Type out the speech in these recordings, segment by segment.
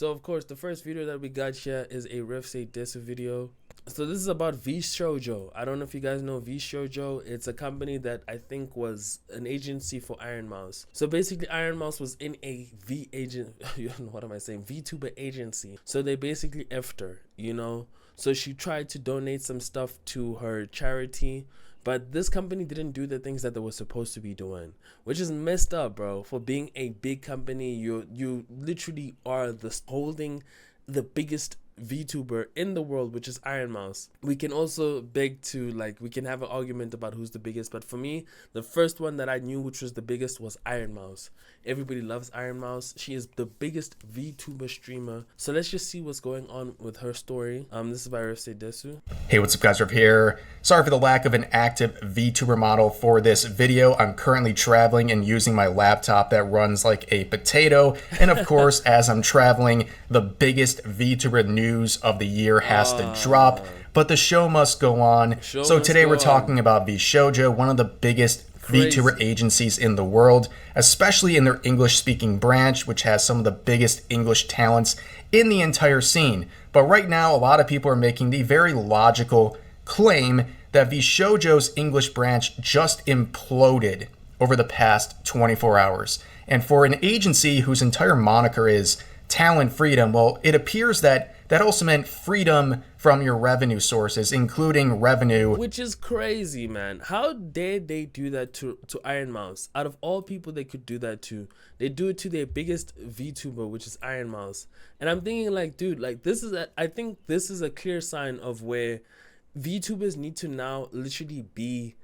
So of course, the first video that we got here is a desu video. So this is about VShojo. I don't know if you guys know VShojo. It's a company that I think was an agency for Ironmouse. So basically, Ironmouse was in a what am I saying? Vtuber agency. So they basically effed her, you know. So she tried to donate some stuff to her charity, but this company didn't do the things that they were supposed to be doing, which is messed up, bro. For being a big company, you literally are holding the biggest VTuber in the world, which is Ironmouse. We can also beg to, we can have an argument about who's the biggest, but for me, the first one that I knew which was the biggest was Ironmouse. Everybody loves Ironmouse. She is the biggest VTuber streamer. So let's just see what's going on with her story. This is by desu. Hey, what's up guys, Rev here. Sorry for the lack of an active VTuber model for this video. I'm currently traveling and using my laptop that runs like a potato. And of course, as I'm traveling, the biggest VTuber news of the year has to drop. But the show must go on. So today we're talking about VShojo, one of the biggest VTuber agencies in the world, especially in their English-speaking branch, which has some of the biggest English talents in the entire scene. But right now, a lot of people are making the very logical claim that VShojo's English branch just imploded over the past 24 hours. And for an agency whose entire moniker is talent freedom, well, it appears that also meant freedom from your revenue sources, including revenue. Which is crazy, man. How dare they do that to Ironmouse? Out of all people they could do that to, they do it to their biggest VTuber, which is Ironmouse. And I'm thinking dude, I think this is a clear sign of where VTubers need to now literally be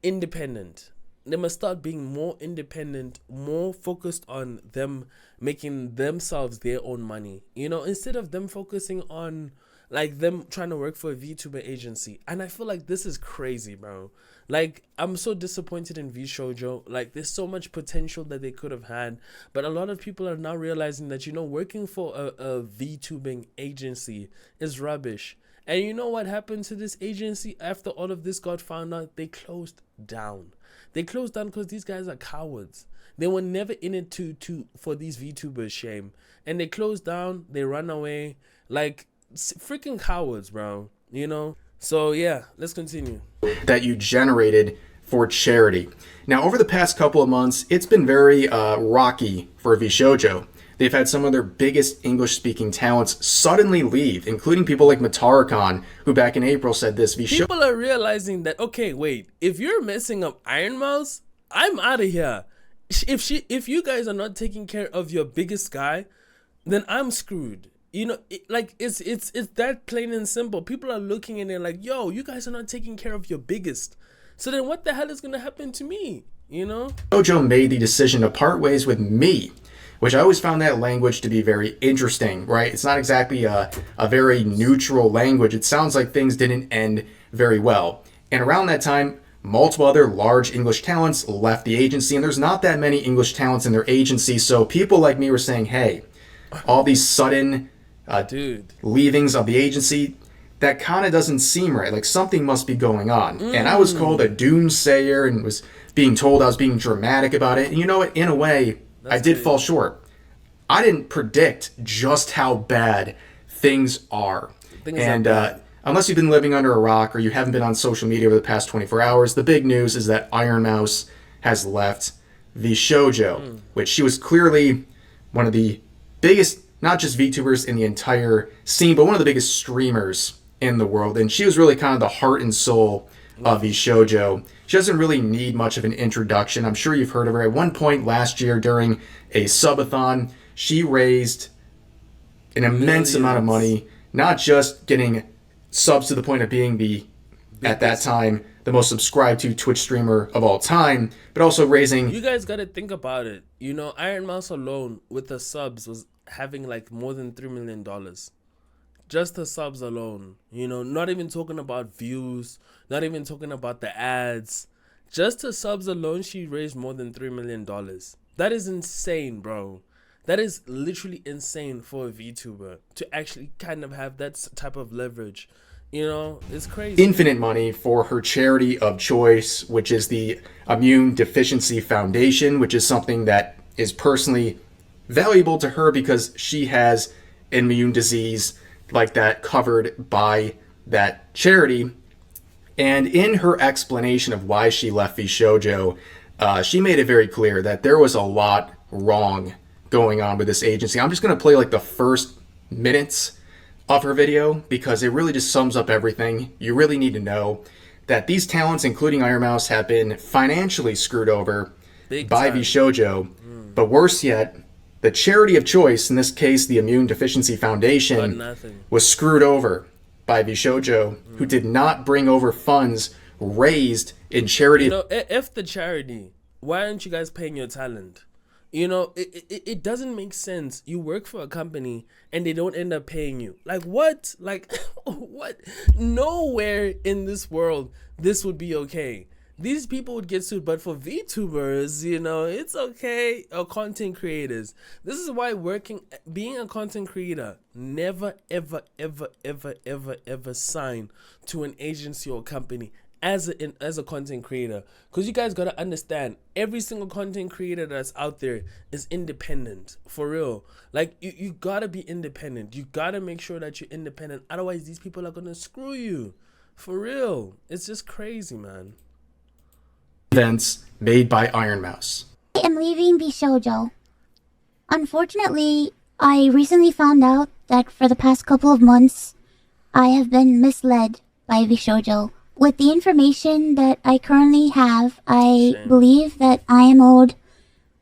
independent. They must start being more independent, more focused on them making themselves their own money, you know, instead of them focusing on them trying to work for a VTuber agency. And I feel like this is crazy, bro. I'm so disappointed in VShojo. There's so much potential that they could have had, but a lot of people are now realizing that, you know, working for a VTubing agency is rubbish. And you know what happened to this agency after all of this got found out? They closed down. They closed down because these guys are cowards. They were never in it for these VTubers' shame. And they closed down, they run away. Freaking cowards, bro. You know? So yeah, let's continue. That you generated for charity. Now, over the past couple of months, it's been very rocky for VShojo. They've had some of their biggest English-speaking talents suddenly leave, including people like Matarakan, who back in April said this. People are realizing that, okay, wait, if you're messing up Ironmouse, I'm out of here. If you guys are not taking care of your biggest guy, then I'm screwed. You know, it's that plain and simple. People are looking and they're like, yo, you guys are not taking care of your biggest. So then what the hell is going to happen to me? You know? VShojo made the decision to part ways with me, which I always found that language to be very interesting, right? It's not exactly a very neutral language. It sounds like things didn't end very well. And around that time, multiple other large English talents left the agency, and there's not that many English talents in their agency, so people like me were saying, hey, all these sudden leavings of the agency, that kind of doesn't seem right. Something must be going on. And I was called a doomsayer and was being told I was being dramatic about it. And you know what? In a way, I did fall short. I didn't predict just how bad things are. Unless you've been living under a rock or you haven't been on social media over the past 24 hours, the big news is that Ironmouse has left VShojo, which she was clearly one of the biggest, not just VTubers in the entire scene, but one of the biggest streamers in the world. And she was really kind of the heart and soul of VShojo. She doesn't really need much of an introduction. I'm sure you've heard of her. At one point last year during a subathon, she raised an immense amount of money, not just getting subs to the point of being at that time, the most subscribed to Twitch streamer of all time, but also raising... You guys got to think about it. You know, Ironmouse alone with the subs was having more than $3 million. Just the subs alone, you know, not even talking about views, not even talking about the ads. Just the subs alone, she raised more than $3 million. That is insane, bro. That is literally insane for a VTuber to actually kind of have that type of leverage. You know, it's crazy. Infinite money for her charity of choice, which is the Immune Deficiency Foundation, which is something that is personally valuable to her because she has immune disease like that covered by that charity. And in her explanation of why she left VShojo, she made it very clear that there was a lot wrong going on with this agency. I'm just going to play like the first minutes of her video because it really just sums up everything you really need to know. That these talents, including Ironmouse, have been financially screwed over by VShojo. But worse yet, the charity of choice, in this case the Immune Deficiency Foundation, was screwed over by VShojo, who did not bring over funds raised in charity. You know, if the charity, why aren't you guys paying your talent? You know, it doesn't make sense. You work for a company and they don't end up paying you. Like, what? Like, what? Nowhere in this world this would be okay. These people would get sued, but for VTubers, you know, it's okay. Or content creators. This is why being a content creator, never, ever, ever, ever, ever, ever sign to an agency or company as a content creator, because you guys gotta understand, every single content creator that's out there is independent, for real. Like, you gotta be independent. You gotta make sure that you're independent, otherwise these people are gonna screw you, for real. It's just crazy, man. Events made by Ironmouse. I am leaving VShojo. Unfortunately, I recently found out that for the past couple of months I have been misled by VShojo. With the information that I currently have, I believe that I am owed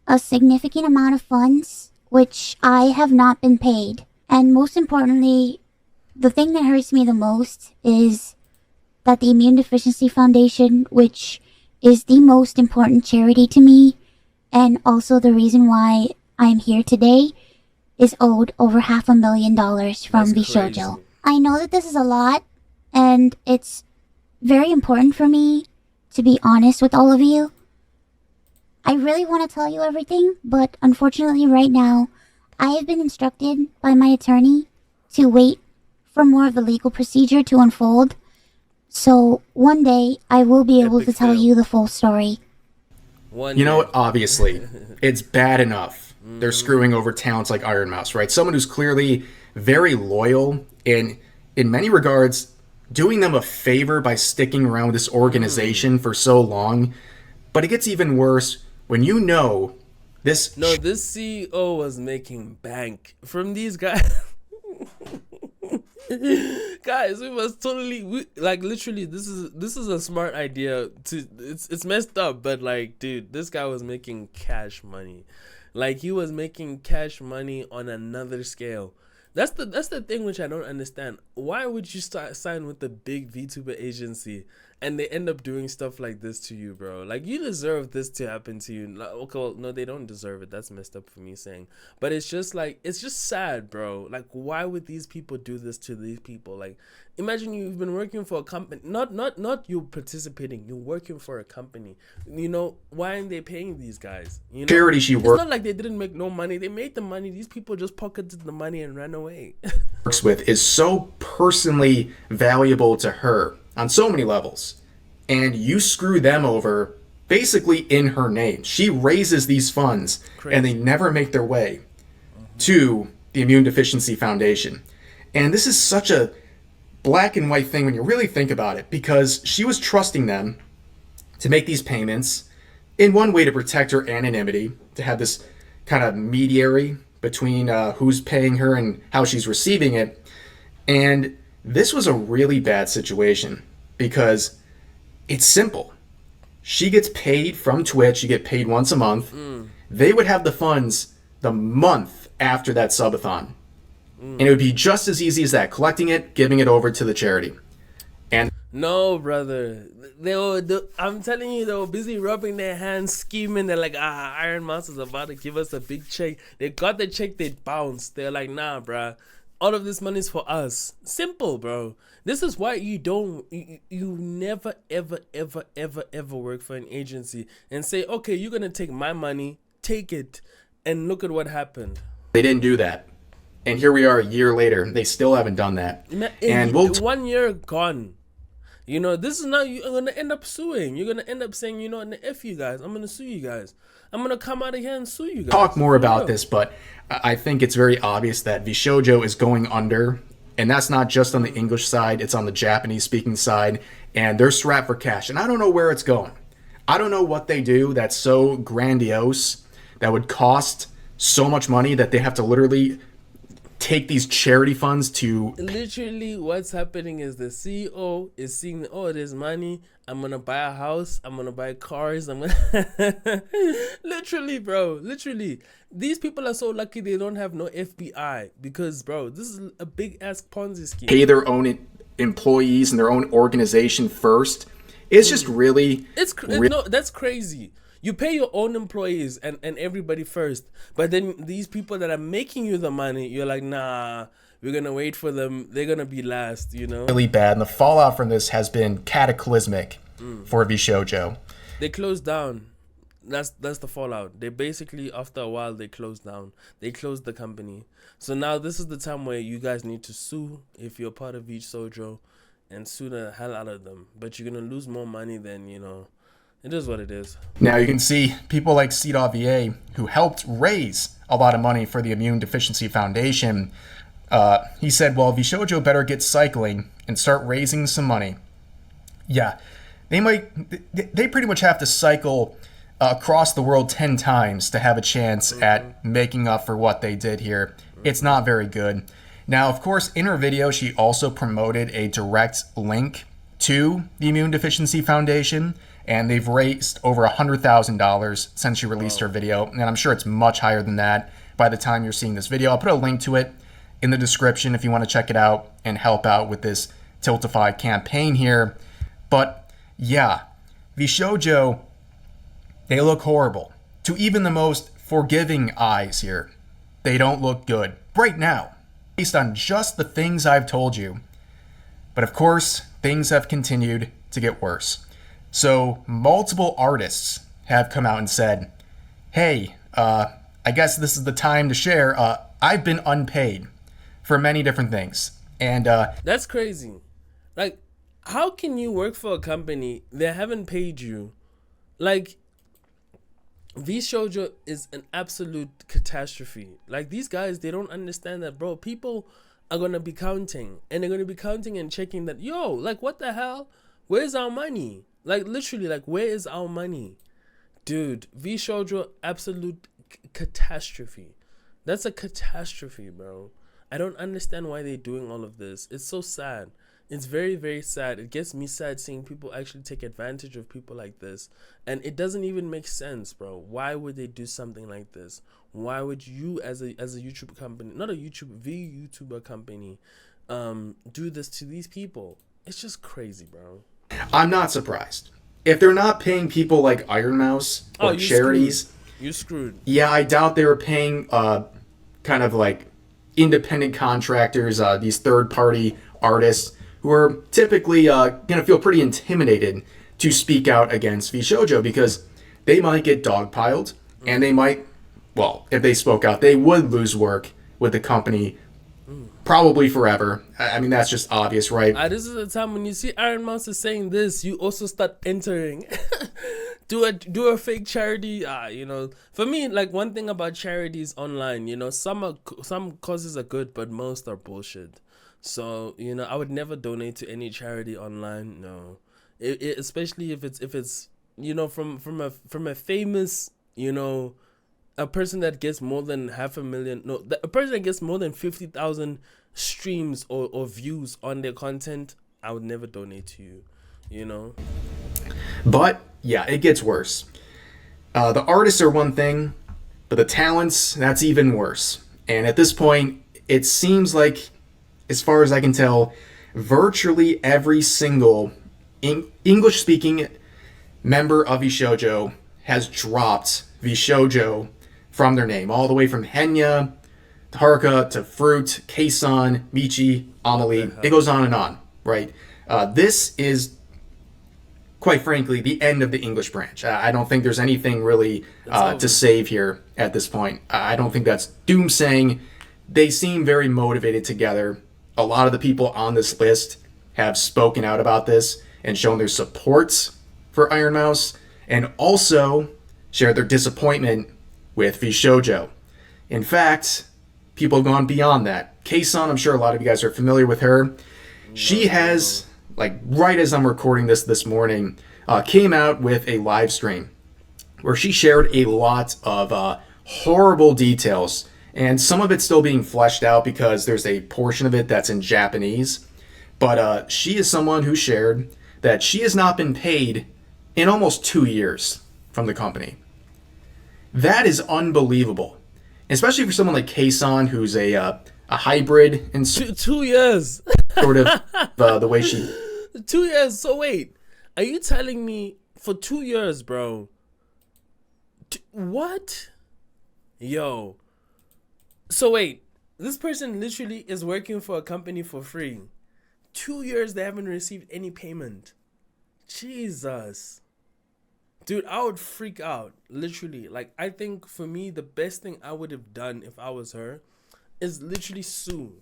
a significant amount of funds, which I have not been paid. And most importantly, the thing that hurts me the most is that the Immune Deficiency Foundation, which is the most important charity to me, and also the reason why I'm here today, is owed over $500,000 from VShojo. I know that this is a lot, and it's very important for me to be honest with all of you. I really want to tell you everything, but unfortunately right now, I have been instructed by my attorney to wait for more of the legal procedure to unfold. So one day, I will be able to tell you the full story. You know what? Obviously, it's bad enough they're screwing over talents like Ironmouse, right? Someone who's clearly very loyal and, in many regards, doing them a favor by sticking around with this organization for so long. But it gets even worse when you know this... No, this CEO was making bank from these guys. Guys, we must totally... like, literally, this is a smart idea. It's messed up, but, like, dude, this guy was making cash money. Like, he was making cash money on another scale. That's the thing which I don't understand. Why would you sign with the big VTuber agency and they end up doing stuff like this to you, bro? Like, you deserve this to happen to you. Like, okay, well, no, they don't deserve it. That's messed up for me saying. But it's just like, it's just sad, bro. Like, why would these people do this to these people? Like, imagine you've been working for a company, not you participating, you're working for a company. You know, why aren't they paying these guys? You know, charity she works. It's not like they didn't make no money. They made the money. These people just pocketed the money and ran away. Works with is so personally valuable to her on so many levels, and you screw them over basically in her name. She raises these funds and they never make their way to the Immune Deficiency Foundation. And this is such a black and white thing when you really think about it, because she was trusting them to make these payments in one way to protect her anonymity, to have this kind of mediary between who's paying her and how she's receiving it. And this was a really bad situation because it's simple. She gets paid from Twitch. You get paid once a month. They would have the funds the month after that subathon. And it would be just as easy as that, collecting it, giving it over to the charity. And no, brother. I'm telling you, they were busy rubbing their hands, scheming. They're like, Ironmouse is about to give us a big check. They got the check, they bounced. They're like, nah, bruh. All of this money is for us. Simple, bro. This is why you never, ever, ever, ever, ever work for an agency and say, okay, you're going to take my money, take it, and look at what happened. They didn't do that. And here we are a year later. They still haven't done that. And 1 year gone. You know, this is now you're gonna end up suing. You're gonna end up saying, you know, F you guys. I'm gonna sue you guys. I'm gonna come out of here and sue you guys. Talk more about this, but I think it's very obvious that VShojo is going under, and that's not just on the English side, it's on the Japanese speaking side, and they're strapped for cash, and I don't know where it's going. I don't know what they do that's so grandiose that would cost so much money that they have to literally take these charity funds to... Literally what's happening is the CEO is seeing, oh, there's money, I'm gonna buy a house, I'm gonna buy cars, I'm gonna literally, bro, literally these people are so lucky they don't have no FBI, because bro, this is a big ass Ponzi scheme. Pay their own employees and their own organization first. It's just really no, that's crazy. You pay your own employees and everybody first, but then these people that are making you the money, you're like, nah, we're gonna wait for them. They're gonna be last, you know. Really bad, and the fallout from this has been cataclysmic for VShojo. They closed down. That's the fallout. They basically, after a while, they closed down. They closed the company. So now this is the time where you guys need to sue if you're part of VShojo, and sue the hell out of them. But you're gonna lose more money than, you know. It is what it is. Now you can see people like C.VA, who helped raise a lot of money for the Immune Deficiency Foundation. He said, well, VShojo better get cycling and start raising some money. Yeah, they pretty much have to cycle across the world 10 times to have a chance at making up for what they did here. It's not very good. Now, of course, in her video, she also promoted a direct link to the Immune Deficiency Foundation, and they've raised over $100,000 since she released her video, and I'm sure it's much higher than that by the time you're seeing this video. I'll put a link to it in the description if you want to check it out and help out with this Tiltify campaign here. But yeah, VShojo, they look horrible. To even the most forgiving eyes here, they don't look good right now, based on just the things I've told you. But of course, things have continued to get worse. So multiple artists have come out and said, hey, I guess this is the time to share. I've been unpaid for many different things. And that's crazy. Like, how can you work for a company that haven't paid you? Like, VShojo is an absolute catastrophe. Like, these guys, they don't understand that, bro. People are going to be counting. And they're going to be counting and checking that, yo, like, what the hell? Where's our money? Like, literally, like, where is our money? Dude, VShojo, absolute catastrophe. That's a catastrophe, bro. I don't understand why they're doing all of this. It's so sad. It's very, very sad. It gets me sad seeing people actually take advantage of people like this. And it doesn't even make sense, bro. Why would they do something like this? Why would you, as a YouTube company, not a VTuber company, do this to these people? It's just crazy, bro. I'm not surprised. If they're not paying people like Ironmouse or charities... You're screwed. Yeah, I doubt they were paying kind of like independent contractors, these third-party artists who are typically going to feel pretty intimidated to speak out against VShojo because they might get dogpiled and they might, well, if they spoke out, they would lose work with the company probably forever. I mean, that's just obvious, right? This is the time when you see Ironmouse is saying this, you also start entering. do a fake charity. You know, for me, like, one thing about charities online, you know, some causes are good, but most are bullshit. So, you know, I would never donate to any charity online. No, especially if it's you know, from a famous, you know, a person that gets more than 500,000, no, a person that gets more than 50,000 streams or views on their content, I would never donate to you, you know. But yeah, it gets worse. The artists are one thing, but the talents, that's even worse. And at this point, it seems like, as far as I can tell, virtually every single English-speaking member of VShojo has dropped VShojo from their name, all the way from Henya, to Haruka, to Fruit, Keisan, Michi, Amelie. It goes on, right? This is, quite frankly, the end of the English branch. I don't think there's anything really to save here at this point. I don't think that's doomsaying. They seem very motivated together. A lot of the people on this list have spoken out about this, and shown their support for Ironmouse, and also shared their disappointment with VShojo. In fact, people have gone beyond that. Kei-san, I'm sure a lot of you guys are familiar with her. She has, like right as I'm recording this morning, came out with a live stream where she shared a lot of horrible details, and some of it's still being fleshed out because there's a portion of it that's in Japanese. But she is someone who shared that she has not been paid in almost 2 years from the company. That is unbelievable, especially for someone like Kei-san, who's a hybrid in 2 years. sort of the way she. 2 years. So wait, are you telling me for 2 years, bro? What? Yo. So wait, this person literally is working for a company for free. 2 years they haven't received any payment. Jesus. Dude, I would freak out. Literally. Like, I think for me, the best thing I would have done if I was her is literally sue.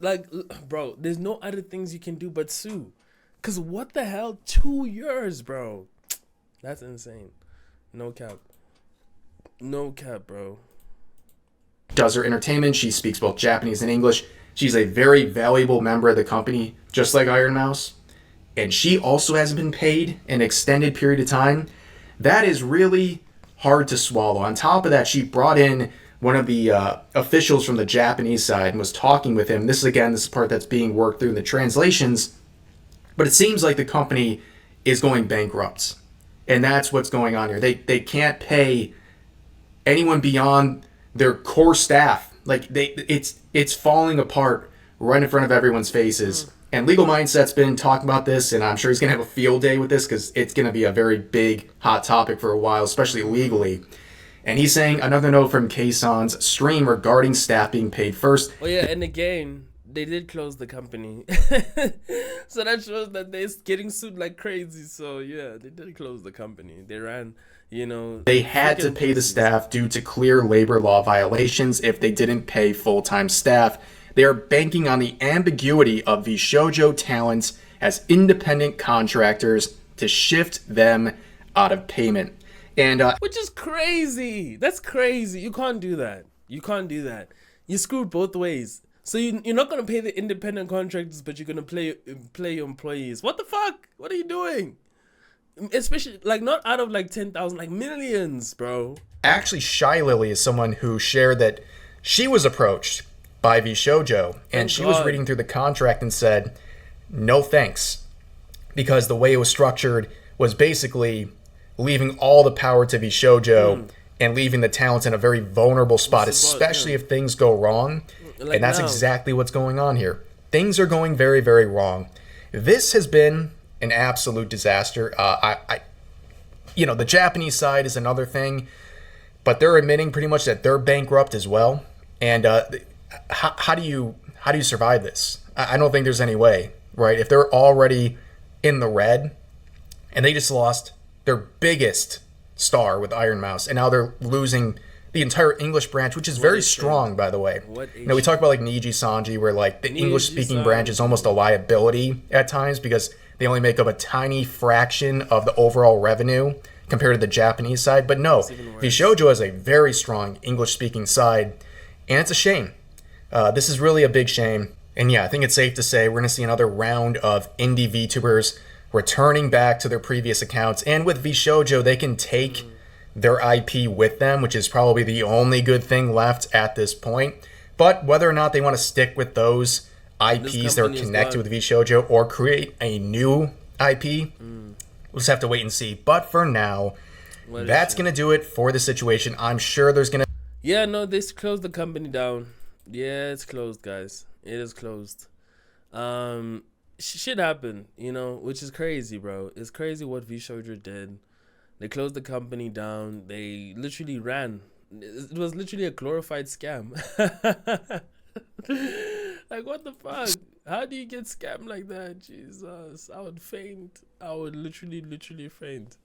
Like, bro, there's no other things you can do but sue. Because what the hell? 2 years, bro. That's insane. No cap. No cap, bro. Does her entertainment. She speaks both Japanese and English. She's a very valuable member of the company, just like Ironmouse. And she also hasn't been paid an extended period of time. That is really hard to swallow. On top of that, she brought in one of the officials from the Japanese side and was talking with him. This is the part that's being worked through in the translations. But it seems like the company is going bankrupt. And that's what's going on here. They can't pay anyone beyond their core staff. Like it's falling apart right in front of everyone's faces. And Legal Mindset's been talking about this, and I'm sure he's going to have a field day with this because it's going to be a very big, hot topic for a while, especially legally. And he's saying another note from Kei-san's stream regarding staff being paid first. Oh yeah, and again, they did close the company. So that shows that they're getting sued like crazy. So yeah, they did close the company. They ran, They had to pay the staff due to clear labor law violations if they didn't pay full-time staff. They are banking on the ambiguity of VShojo talents as independent contractors to shift them out of payment. And which is crazy. That's crazy. You can't do that. You can't do that. You screwed both ways. So you're not going to pay the independent contractors, but you're going to play your employees. What the fuck? What are you doing? Especially, like, not out of, like, 10,000, like, millions, bro. Actually, Shy Lily is someone who shared that she was approached by VShojo, and she was reading through the contract and said, no thanks. Because the way it was structured was basically leaving all the power to VShojo and leaving the talents in a very vulnerable spot, especially if things go wrong. Like, and that's exactly what's going on here. Things are going very, very wrong. This has been an absolute disaster. The Japanese side is another thing, but they're admitting pretty much that they're bankrupt as well. And how do you survive this? I don't think there's any way, right? If they're already in the red and they just lost their biggest star with Ironmouse, and now they're losing the entire English branch, which is very strong, by the way. We talk about like Niji Sanji, where like the English-speaking branch is almost a liability at times because they only make up a tiny fraction of the overall revenue compared to the Japanese side. But no, VShojo has a very strong English-speaking side, and it's a shame. This is really a big shame. And yeah, I think it's safe to say we're going to see another round of indie VTubers returning back to their previous accounts. And with VShojo, they can take their IP with them, which is probably the only good thing left at this point. But whether or not they want to stick with those IPs that are connected with VShojo or create a new IP, we'll just have to wait and see. But for now, that's going to do it for the situation. I'm sure there's going to... Yeah, no, they closed the company down. Yeah, it's closed, guys. It is closed. Shit happened, which is crazy, bro. It's crazy what VShojo did. They closed the company down. They literally ran. It was literally a glorified scam. Like, what the fuck? How do you get scammed like that? Jesus, I would faint. I would literally faint.